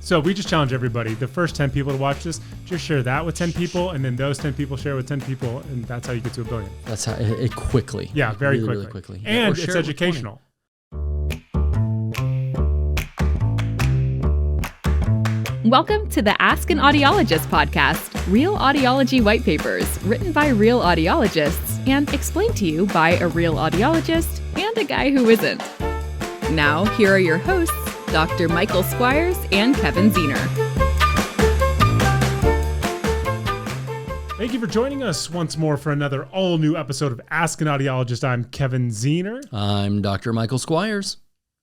So we just challenge everybody. The first 10 people to watch this, just share that with 10 people, and then those 10 people share with 10 people, and that's how you get to 1 billion. That's how it quickly. Yeah, very really, quickly. Really quickly. And it's educational. Welcome to the Ask an Audiologist podcast, real audiology white papers written by real audiologists and explained to you by a real audiologist and a guy who isn't. Now, here are your hosts, Dr. Michael Squires and Kevin Ziener. Thank you for joining us once more for another all-new episode of Ask an Audiologist. I'm Kevin Ziener. I'm Dr. Michael Squires.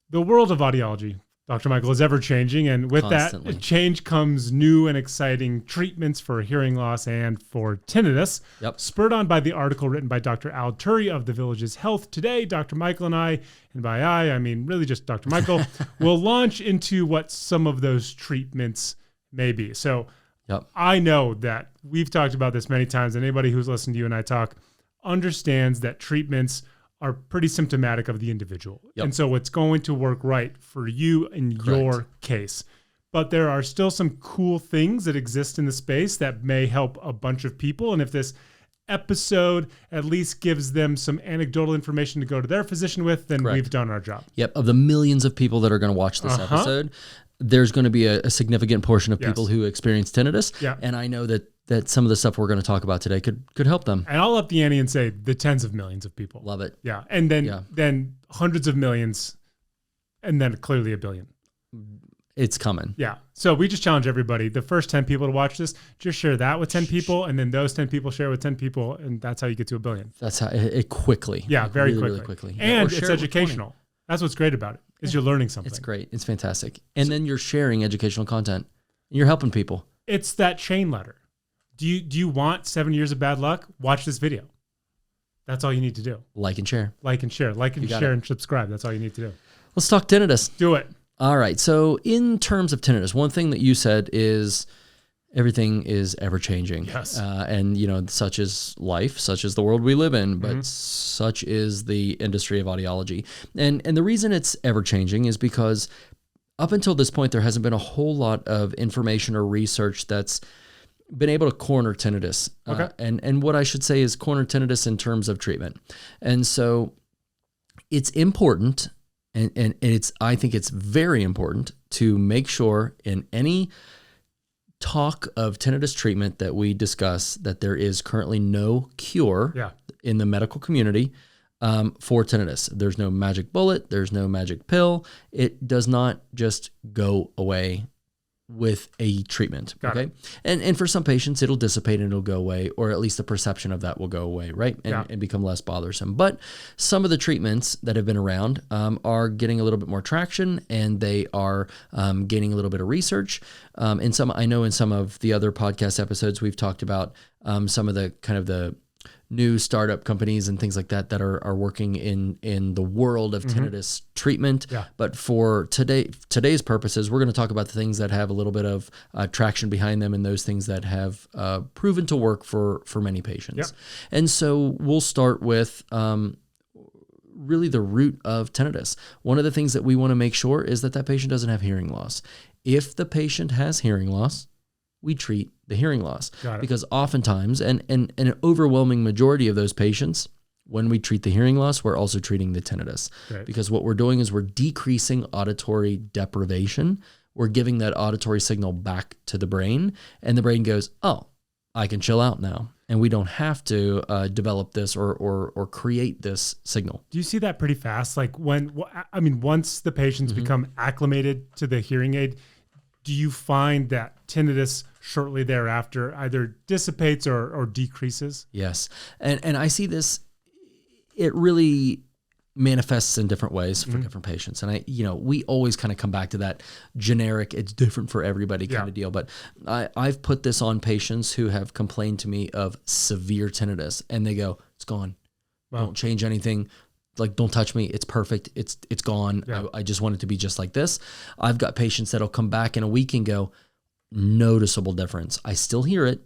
The world of audiology, Dr. Michael, is ever-changing, and with Constantly. that change comes new and exciting treatments for hearing loss and for tinnitus. Yep. Spurred on by the article written by Dr. Al Turi of The Village's Health today, Dr. Michael and I, and by I mean really just Dr. Michael, will launch into what some of those treatments may be. So Yep. I know that we've talked about this many times, and anybody who's listened to you and I talk understands that treatments are pretty symptomatic of the individual. Yep. And so it's going to work right for you in your case. But there are still some cool things that exist in the space that may help a bunch of people. And if this episode at least gives them some anecdotal information to go to their physician with, then we've done our job. Yep. Of the millions of people that are going to watch this episode, there's going to be a significant portion of people who experience tinnitus. Yeah. And I know that some of the stuff we're going to talk about today could help them. And I'll up the ante and say the tens of millions of people. Love it. Yeah. And then hundreds of millions, and then clearly 1 billion. It's coming. Yeah. So we just challenge everybody. The first 10 people to watch this, just share that with 10 people, and then those 10 people share with 10 people, and that's how you get to 1 billion. That's how it quickly. Yeah, very really, quickly. Really quickly. And Or it's share it with 20. educational. That's what's great about it, is you're learning something. It's great. It's fantastic. And then you're sharing educational content. You're helping people. It's that chain letter. Do you want 7 years of bad luck? Watch this video. That's all you need to do. Like and share. Like and share. Like and share and subscribe. That's all you need to do. Let's talk tinnitus. Do it. All right. So in terms of tinnitus, one thing that you said is everything is ever changing. Yes. And such is life, such is the world we live in, but such is the industry of audiology. And the reason it's ever changing is because up until this point, there hasn't been a whole lot of information or research that's been able to corner tinnitus. Okay. And what I should say is corner tinnitus in terms of treatment. And so it's important, and I think it's very important to make sure in any talk of tinnitus treatment that we discuss that there is currently no cure in the medical community for tinnitus. There's no magic bullet. There's no magic pill. It does not just go away with a treatment. Okay. And for some patients, it'll dissipate and it'll go away, or at least the perception of that will go away, right? And become less bothersome. But some of the treatments that have been around are getting a little bit more traction, and they are gaining a little bit of research. I know in some of the other podcast episodes, we've talked about some of the kind of the new startup companies and things like that are working in the world of tinnitus treatment. Yeah. But for today's purposes, we're going to talk about the things that have a little bit of traction behind them and those things that have proven to work for many patients. Yeah. And so we'll start with really the root of tinnitus. One of the things that we want to make sure is that patient doesn't have hearing loss. If the patient has hearing loss, we treat the hearing loss, because oftentimes, and an overwhelming majority of those patients, when we treat the hearing loss, we're also treating the tinnitus, because what we're doing is we're decreasing auditory deprivation. We're giving that auditory signal back to the brain, and the brain goes, oh, I can chill out now, and we don't have to develop this or create this signal. Do you see that pretty fast? Like once the patients become acclimated to the hearing aid, do you find that tinnitus shortly thereafter either dissipates or decreases? Yes. And I see this, it really manifests in different ways for different patients. And we always kind of come back to that generic, it's different for everybody kind of deal. But I've put this on patients who have complained to me of severe tinnitus, and they go, it's gone. Wow. Don't change anything. Like, don't touch me. It's perfect. It's gone. Yeah. I just want it to be just like this. I've got patients that'll come back in a week and go, noticeable difference. I still hear it,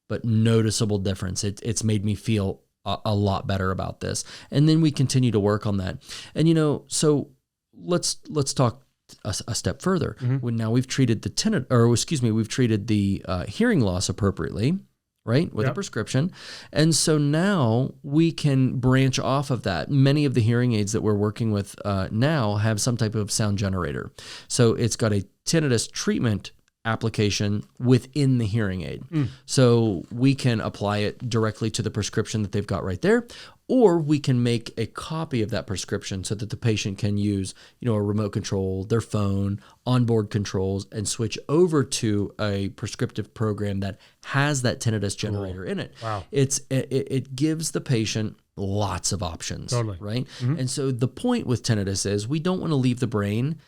but noticeable difference. It's made me feel a lot better about this. And then we continue to work on that. And, so let's talk a step further. When now we've treated we've treated the hearing loss appropriately, right, with a prescription. And so now we can branch off of that. Many of the hearing aids that we're working with now have some type of sound generator. So it's got a tinnitus treatment application within the hearing aid. So we can apply it directly to the prescription that they've got right there, or we can make a copy of that prescription so that the patient can use, a remote control, their phone, onboard controls, and switch over to a prescriptive program that has that tinnitus generator in it. Wow. It gives the patient lots of options, Totally. right? And so the point with tinnitus is we don't want to leave the brain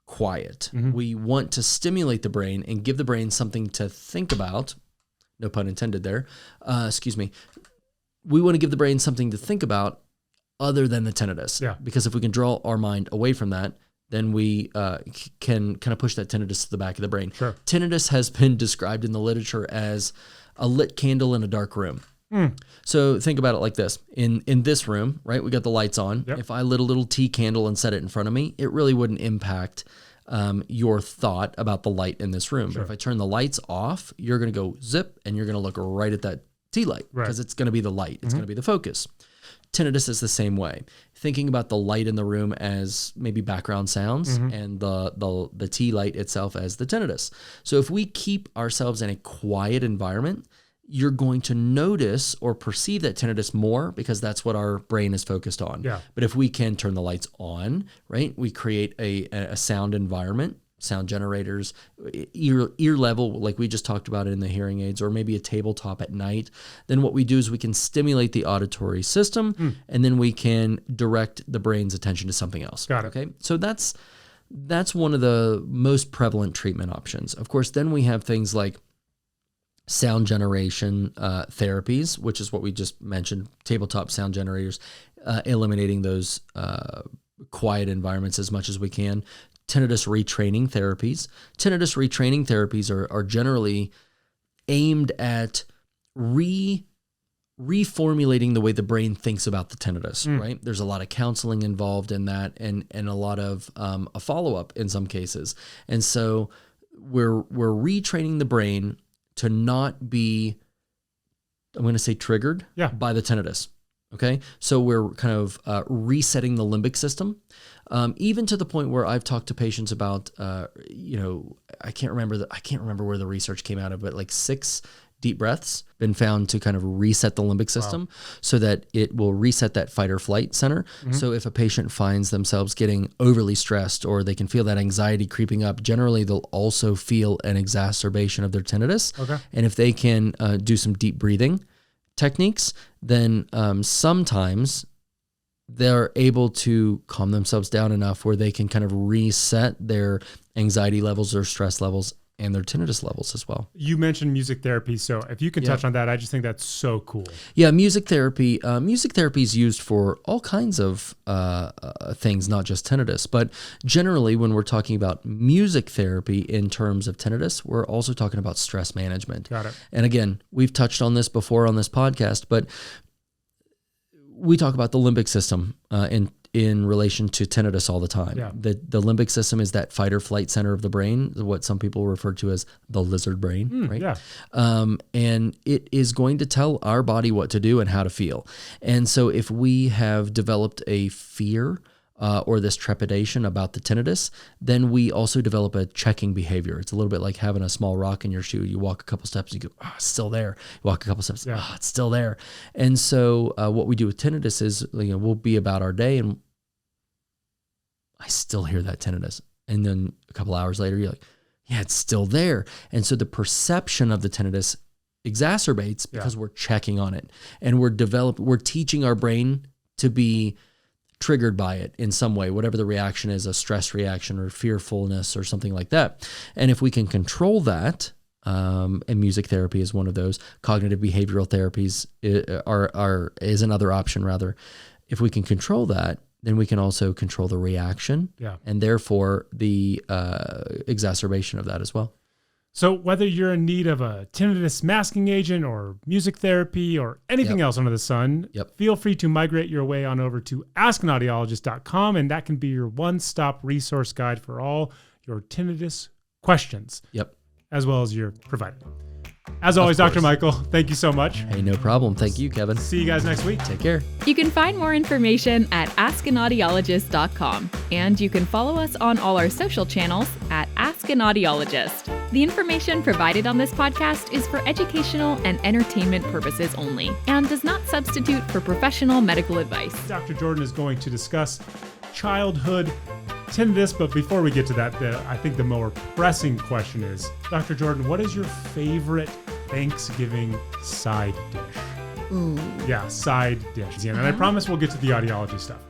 quiet. We want to stimulate the brain and give the brain something to think about. No pun intended there. We want to give the brain something to think about other than the tinnitus. Yeah. Because if we can draw our mind away from that, then we can kind of push that tinnitus to the back of the brain. Sure. Tinnitus has been described in the literature as a lit candle in a dark room. So think about it like this. In this room, right, we got the lights on. Yep. If I lit a little tea candle and set it in front of me, it really wouldn't impact your thought about the light in this room. Sure. But if I turn the lights off, you're going to go zip and you're going to look right at that tea light because it's going to be the light. It's going to be the focus. Tinnitus is the same way. Thinking about the light in the room as maybe background sounds and the tea light itself as the tinnitus. So if we keep ourselves in a quiet environment, you're going to notice or perceive that tinnitus more because that's what our brain is focused on. Yeah. But if we can turn the lights on, right, we create a sound environment, sound generators, ear level, like we just talked about it in the hearing aids, or maybe a tabletop at night, then what we do is we can stimulate the auditory system and then we can direct the brain's attention to something else. Got it. Okay. So that's one of the most prevalent treatment options. Of course, then we have things like sound generation therapies, which is what we just mentioned, tabletop sound generators, eliminating those quiet environments as much as we can. Tinnitus retraining therapies. Tinnitus retraining therapies are generally aimed at reformulating the way the brain thinks about the tinnitus, right? There's a lot of counseling involved in that and a lot of a follow-up in some cases. And so we're retraining the brain to not be, I'm going to say, triggered by the tinnitus. Okay. So we're kind of resetting the limbic system, even to the point where I've talked to patients about, I can't remember where the research came out of, but like 6 deep breaths been found to kind of reset the limbic system so that it will reset that fight or flight center. So if a patient finds themselves getting overly stressed or they can feel that anxiety creeping up, generally they'll also feel an exacerbation of their tinnitus. Okay. And if they can do some deep breathing techniques, then sometimes they're able to calm themselves down enough where they can kind of reset their anxiety levels or stress levels and their tinnitus levels as well. You mentioned music therapy, so if you can touch on that, I just think that's so cool. Yeah, music therapy. Music therapy is used for all kinds of things, not just tinnitus. But generally, when we're talking about music therapy in terms of tinnitus, we're also talking about stress management. Got it. And again, we've touched on this before on this podcast, but we talk about the limbic system in relation to tinnitus all the time. Yeah. The limbic system is that fight or flight center of the brain, what some people refer to as the lizard brain, right? Yeah. And it is going to tell our body what to do and how to feel. And so if we have developed a fear or this trepidation about the tinnitus, then we also develop a checking behavior. It's a little bit like having a small rock in your shoe. You walk a couple steps, you go, it's still there. You walk a couple steps, it's still there. And so what we do with tinnitus is, we'll be about our day and I still hear that tinnitus. And then a couple hours later, you're like, yeah, it's still there. And so the perception of the tinnitus exacerbates because we're checking on it and we're teaching our brain to be triggered by it in some way, whatever the reaction is, a stress reaction or fearfulness or something like that. And if we can control that, and music therapy is one of those, cognitive behavioral therapies is another option rather. If we can control that, then we can also control the reaction and therefore the exacerbation of that as well. So whether you're in need of a tinnitus masking agent or music therapy or anything else under the sun, feel free to migrate your way on over to askanaudiologist.com, and that can be your one-stop resource guide for all your tinnitus questions, as well as your provider. As always, Dr. Michael, thank you so much. Hey, no problem. Thank you, Kevin. See you guys next week. Take care. You can find more information at askanaudiologist.com, and you can follow us on all our social channels at Ask an Audiologist. The information provided on this podcast is for educational and entertainment purposes only and does not substitute for professional medical advice. Dr. Jordan is going to discuss childhood tinnitus, but before we get to that, I think the more pressing question is, Dr. Jordan, what is your favorite Thanksgiving side dish? Ooh. Yeah, side dish. And I promise we'll get to the audiology stuff.